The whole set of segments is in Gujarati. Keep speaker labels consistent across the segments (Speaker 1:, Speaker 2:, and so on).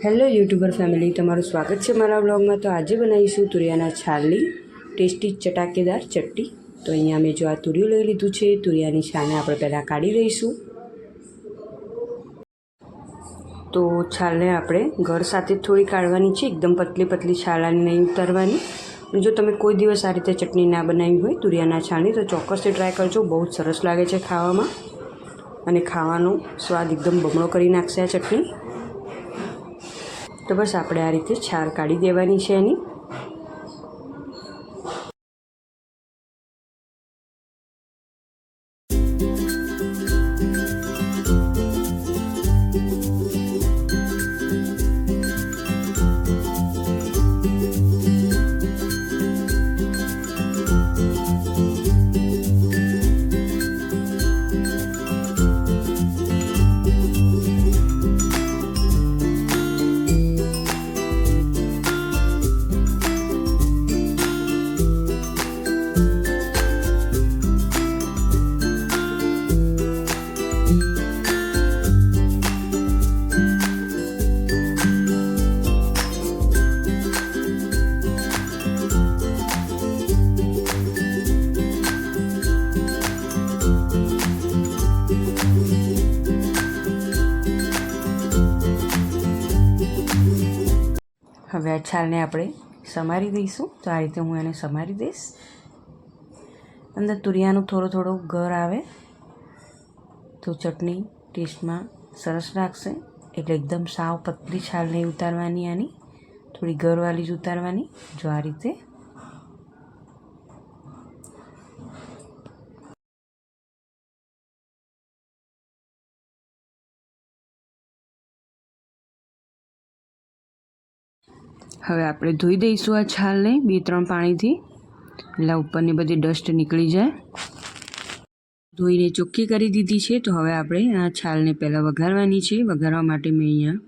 Speaker 1: હેલો યુટ્યુબર ફેમિલી, તમારું સ્વાગત છે મારા વ્લોગમાં। તો આજે બનાવીશું તુરિયાના છાલની ટેસ્ટી ચટાકેદાર ચટણી। તો અહીંયા મેં જો આ તુરિયું લઈ લીધું છે। તુરિયાની છાલને આપણે પહેલાં કાઢી લઈશું। તો છાલને આપણે ગળ સાથે થોડી કાઢવાની છે, એકદમ પતલી પતલી છાલાની નહીં ઉતારવાની। જો તમે કોઈ દિવસ આ રીતે ચટણી ના બનાવી હોય તુરિયાના છાલની તો ચોક્કસથી ટ્રાય કરજો, બહુ જ સરસ લાગે છે ખાવામાં અને ખાવાનો સ્વાદ એકદમ બમણો કરી નાખશે આ ચટણી। તો બસ આપણે આ રીતે છાલ કાઢી દેવાની છે એની। હવે આ છાલને આપણે સમારી દઈશું। તો આ રીતે હું એને સમારી દઈશ। અંદર તુરિયાનો થોડો ગર આવે તો ચટણી ટેસ્ટમાં સરસ લાગશે। એટલે એકદમ સાવ પતલી છાલ નહીં ઉતારવાની, આની થોડી ગરવાળી જ ઉતારવાની। જો આ રીતે હવે આપણે ધોઈ દઈશું આ છાલને 2-3 પાણીથી, એટલે ઉપરની બધી ડસ્ટ નીકળી જાય। ધોઈને ચોખ્ખી કરી દીધી છે। તો હવે આપણે આ છાલને પહેલાં વઘારવાની છે। વઘારવા માટે મેં અહીંયા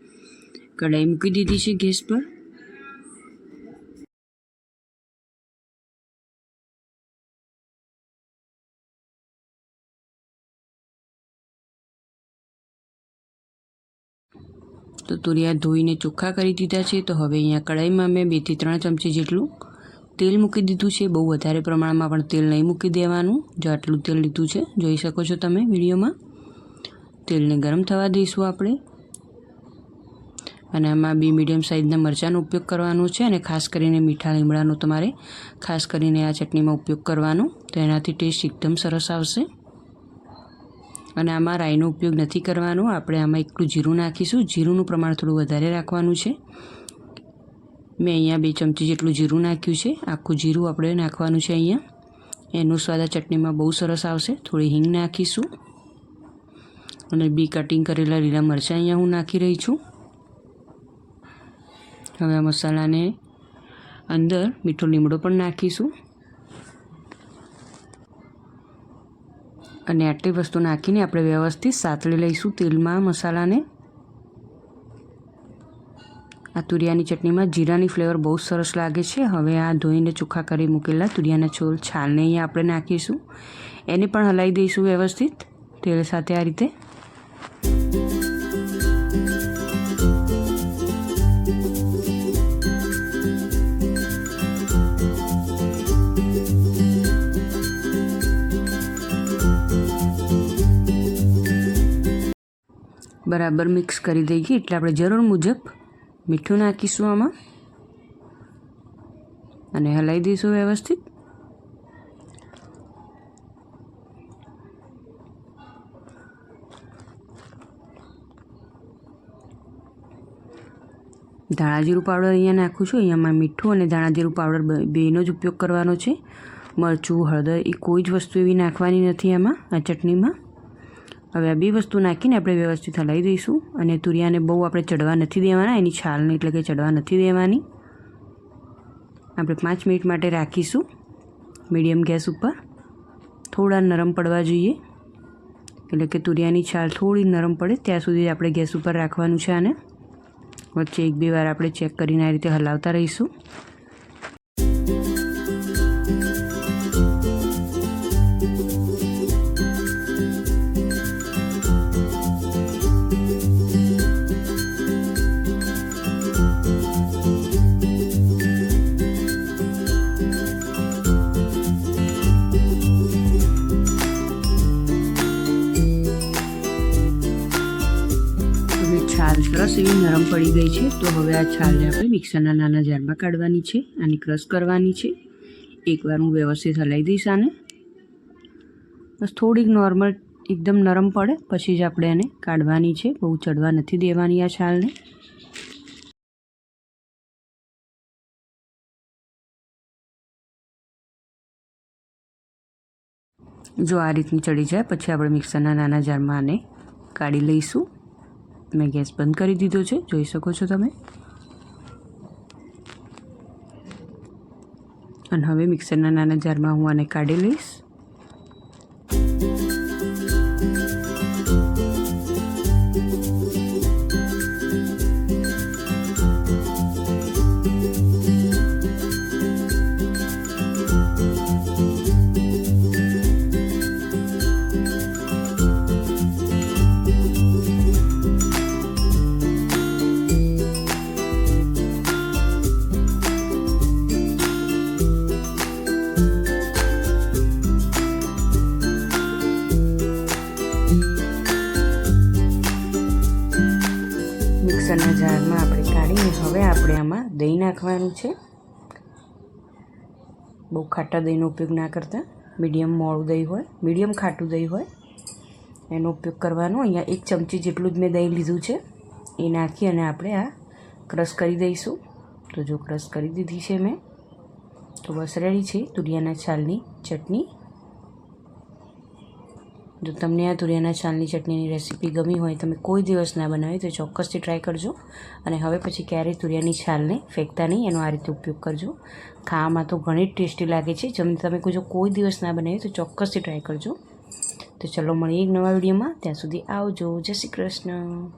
Speaker 1: કઢાઈ મૂકી દીધી છે ગેસ પર। તો તુરિયા ધોઈને ચોખ્ખા કરી દીધા છે। તો હવે અહીંયા કઢાઈમાં મેં 2 થી 3 ચમચી જેટલું તેલ મૂકી દીધું છે। બહુ વધારે પ્રમાણમાં પણ તેલ નહીં મૂકી દેવાનું। જો આટલું તેલ લીધું છે, જોઈ શકો છો તમે વિડીયોમાં। તેલને ગરમ થવા દઈશું આપણે, અને આમાં 2 મીડિયમ સાઇઝના મરચાંનો ઉપયોગ કરવાનો છે, અને ખાસ કરીને મીઠા લીમડાનો તમારે ખાસ કરીને આ ચટણીમાં ઉપયોગ કરવાનો, તો એનાથી ટેસ્ટ એકદમ સરસ આવશે। અને આમાં રાઈનો ઉપયોગ નથી કરવાનો, આપણે આમાં એકલું જીરું નાખીશું। જીરુંનું પ્રમાણ થોડું વધારે રાખવાનું છે। મેં અહીંયા 2 ચમચી જેટલું જીરું નાખ્યું છે। આખું જીરું આપણે નાખવાનું છે અહીંયા, એનો સ્વાદ આ ચટણીમાં બહુ સરસ આવશે। થોડી હિંગ નાખીશું, અને 2 કટિંગ કરેલા લીલા મરચાં અહીંયા હું નાખી રહી છું। હવે આ મસાલાને અંદર મીઠો લીમડો પણ નાખીશું, અને આટલી વસ્તુ નાખીને આપણે વ્યવસ્થિત સાતળી લઈશું તેલમાં મસાલાને। આ તુરિયાની ચટણીમાં જીરાની ફ્લેવર બહુ સરસ લાગે છે। હવે આ ધોઈને ચોખ્ખા કરી મૂકેલા તુરિયાના છાલને અહીંયા આપણે નાખીશું, એને પણ હલાવી દઈશું વ્યવસ્થિત તેલ સાથે આ રીતે। બરાબર મિક્સ કરી દઈએ, એટલે આપણે જરૂર મુજબ મીઠું નાખીશું આમાં, અને હલાવી દઈશું વ્યવસ્થિત। ધાણા જીરું પાવડર અહીંયા નાખું છું। અહીંયામાં મીઠું અને ધાણા જીરું પાવડર બેનો જ ઉપયોગ કરવાનો છે। મરચું, હળદર એ કોઈ જ વસ્તુ એવી નાખવાની નથી આમાં, આ ચટણીમાં। હવે આ 2 વસ્તુ નાખીને આપણે વ્યવસ્થિત હલાવી દઈશું, અને તુરિયાને બહુ આપણે ચડવા નથી દેવાના, એની છાલને એટલે કે ચડવા નથી દેવાની। આપણે 5 મિનિટ માટે રાખીશું મીડિયમ ગેસ ઉપર। થોડા નરમ પડવા જોઈએ, એટલે કે તુરિયાની છાલ થોડી નરમ પડે ત્યાં સુધી આપણે ગેસ ઉપર રાખવાનું છે આને। વચ્ચે 1-2 વાર આપણે ચેક કરીને આ રીતે હલાવતા રહીશું। સરસ એવી નરમ પડી ગઈ છે. તો હવે આ છાલને આપણે મિક્સરના નાના જારમાં કાઢવાની છે. આની ક્રશ કરવાની છે. એકવાર હું વ્યવસ્થિત હલાવી દઈશ આને. બસ થોડીક નોર્મલ એકદમ નરમ પડે પછી જ આપણે એને કાઢવાની છે. બહુ ચડવા નથી દેવાની આ છાલને. જો આ રીતની ચડી જાય પછી આપણે મિક્સરના નાના જારમાં આને કાઢી લઈશું. મેં ગેસ બંધ કરી દીધો છે, જોઈ શકો છો તમે. અને હવે મિક્સરના નાના જારમાં હું આને કાઢી લઈશ. મિક્સરના જારમાં આપણે કાઢીને હવે આપણે આમાં દહીં નાખવાનું છે. બહુ ખાટા દહીંનો ઉપયોગ ના કરતા, મીડિયમ મોળું દહીં હોય, મીડિયમ ખાટું દહીં હોય એનો ઉપયોગ કરવાનો. અહીંયા 1 ચમચી જેટલું જ મેં દહીં લીધું છે. એ નાખી અને આપણે આ ક્રશ કરી દઈશું. તો જો ક્રશ કરી દીધી છે મેં. તો બસ રેડી છે તુરિયાના છાલની ચટણી. જો તમને આ તુરિયાના છાલની ચટણીની રેસીપી ગમી હોય, તમે કોઈ દિવસ ના બનાવી તો ચોક્કસથી ટ્રાય કરજો. અને હવે પછી ક્યારેય તુરિયાની છાલને ફેંકતા નહીં, એનો આ રીતે ઉપયોગ કરજો. ખાવામાં તો ઘણી ટેસ્ટી લાગે છે. તમે કોઈ દિવસ ના બનાવી તો ચોક્કસથી ટ્રાય કરજો. તો ચલો મળીએ એક નવા વિડીયોમાં. ત્યાં સુધી આવજો. જય શ્રી કૃષ્ણ.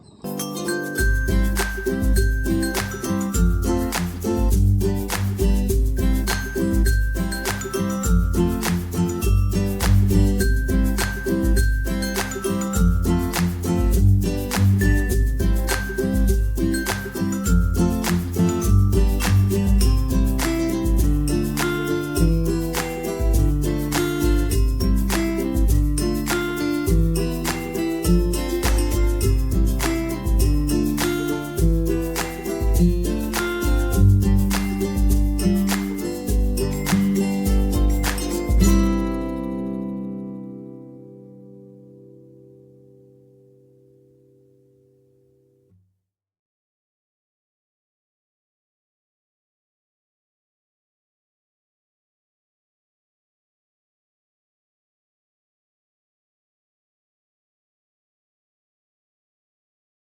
Speaker 2: Thank you.